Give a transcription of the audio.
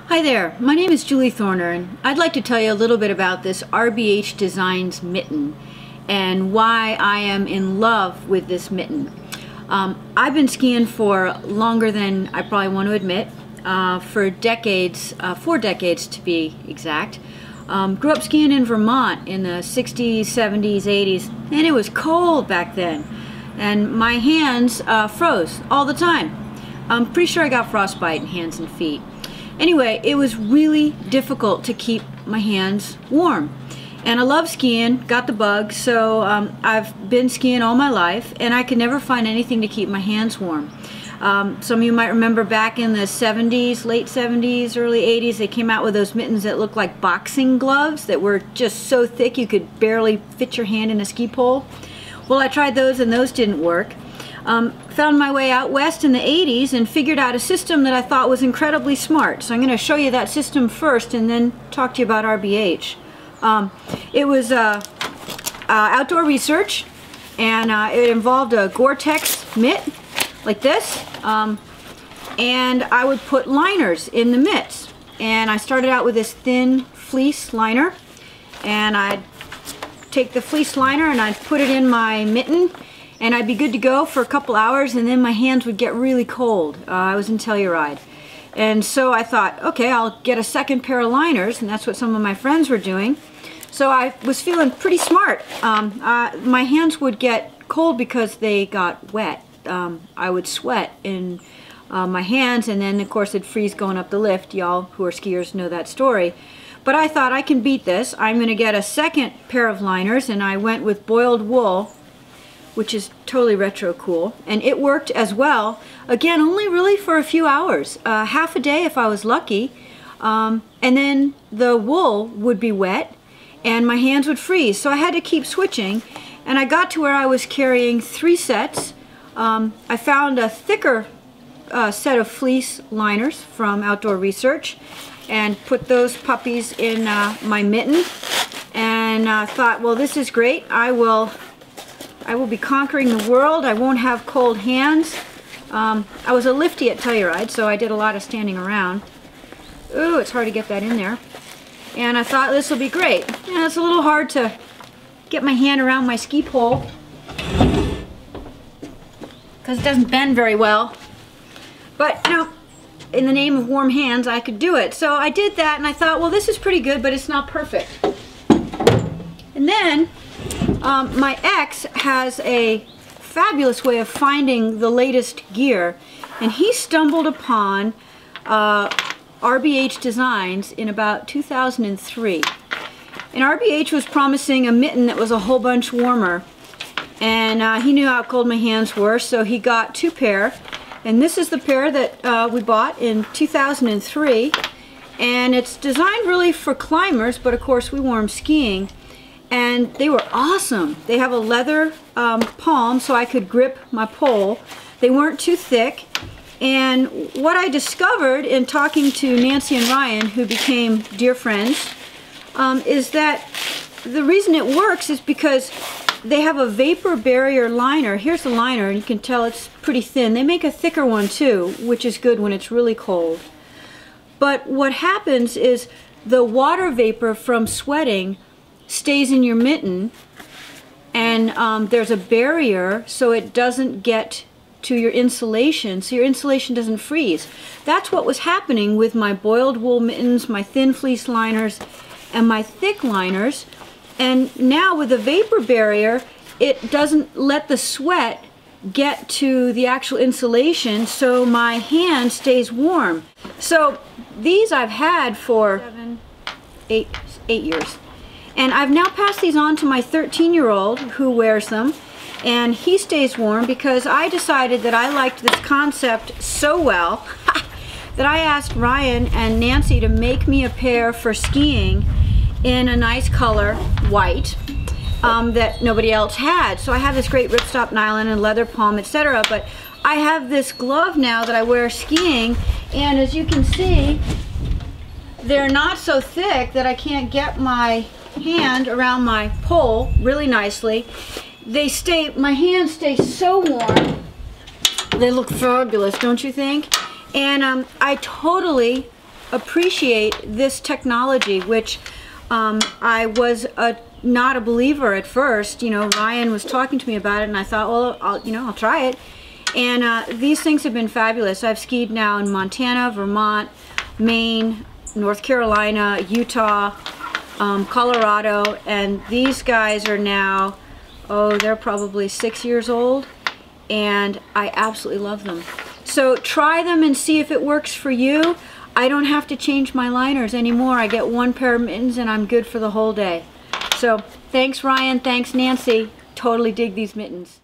Hi there, my name is Julie Thorner and I'd like to tell you a little bit about this RBH Designs mitten and why I am in love with this mitten. I've been skiing for longer than I probably want to admit, for decades, 4 decades to be exact. Grew up skiing in Vermont in the 60s, 70s, 80s, and it was cold back then. And my hands froze all the time. I'm pretty sure I got frostbite in hands and feet. Anyway, it was really difficult to keep my hands warm. And I love skiing, got the bug, so I've been skiing all my life, and I could never find anything to keep my hands warm. Some of you might remember back in the 70s, late 70s, early 80s, they came out with those mittens that looked like boxing gloves that were just so thick you could barely fit your hand in a ski pole. Well, I tried those and those didn't work. Found my way out west in the 80s and figured out a system that I thought was incredibly smart. So I'm going to show you that system first and then talk to you about RBH. It was outdoor research, and it involved a Gore-Tex mitt like this, and I would put liners in the mitts. And I started out with this thin fleece liner, and I'd take the fleece liner and I'd put it in my mitten, and I'd be good to go for a couple hours, and then my hands would get really cold. I was in Telluride. And so I thought, okay, I'll get a second pair of liners, and that's what some of my friends were doing. So I was feeling pretty smart. My hands would get cold because they got wet. I would sweat in my hands, and then of course it'd freeze going up the lift. Y'all who are skiers know that story. But I thought, I can beat this. I'm going to get a second pair of liners, and I went with boiled wool, which is totally retro cool, and it worked as well. Again, only really for a few hours, half a day if I was lucky, and then the wool would be wet and my hands would freeze, so I had to keep switching, and I got to where I was carrying 3 sets. I found a thicker set of fleece liners from Outdoor Research and put those puppies in my mitten, and thought, well, this is great. I will be conquering the world. I won't have cold hands. I was a lifty at Telluride, so I did a lot of standing around. Ooh, it's hard to get that in there. And I thought this will be great. Yeah, it's a little hard to get my hand around my ski pole because it doesn't bend very well. But, you know, in the name of warm hands, I could do it. So I did that, and I thought, well, this is pretty good, but it's not perfect. And then my ex has a fabulous way of finding the latest gear, and he stumbled upon RBH Designs in about 2003. And RBH was promising a mitten that was a whole bunch warmer, and he knew how cold my hands were, so he got 2 pair, and this is the pair that we bought in 2003, and it's designed really for climbers, but of course we wore them skiing. And they were awesome. They have a leather palm so I could grip my pole. They weren't too thick. And what I discovered in talking to Nancy and Ryan, who became dear friends, is that the reason it works is because they have a vapor barrier liner. Here's the liner, and you can tell it's pretty thin. They make a thicker one too, which is good when it's really cold. But what happens is the water vapor from sweating stays in your mitten, and there's a barrier so it doesn't get to your insulation, so your insulation doesn't freeze. That's what was happening with my boiled wool mittens, my thin fleece liners, and my thick liners. And now with the vapor barrier, it doesn't let the sweat get to the actual insulation, so my hand stays warm. So these I've had for 8 years. And I've now passed these on to my 13-year-old who wears them, and he stays warm because I decided that I liked this concept so well that I asked Ryan and Nancy to make me a pair for skiing in a nice color, white, that nobody else had. So I have this great ripstop nylon and leather palm, etc. But I have this glove now that I wear skiing, and as you can see, they're not so thick that I can't get my hand around my pole really nicely. My hands stay so warm. They look fabulous, don't you think? And I totally appreciate this technology, which I was not a believer at first. You know, Ryan was talking to me about it, and I thought, well, I'll try it. And these things have been fabulous. I've skied now in Montana, Vermont, Maine, North Carolina, Utah, Colorado, and these guys are now, they're probably 6 years old, and I absolutely love them. So try them and see if it works for you. I don't have to change my liners anymore. I get one pair of mittens and I'm good for the whole day. So thanks Ryan, thanks Nancy. Totally dig these mittens.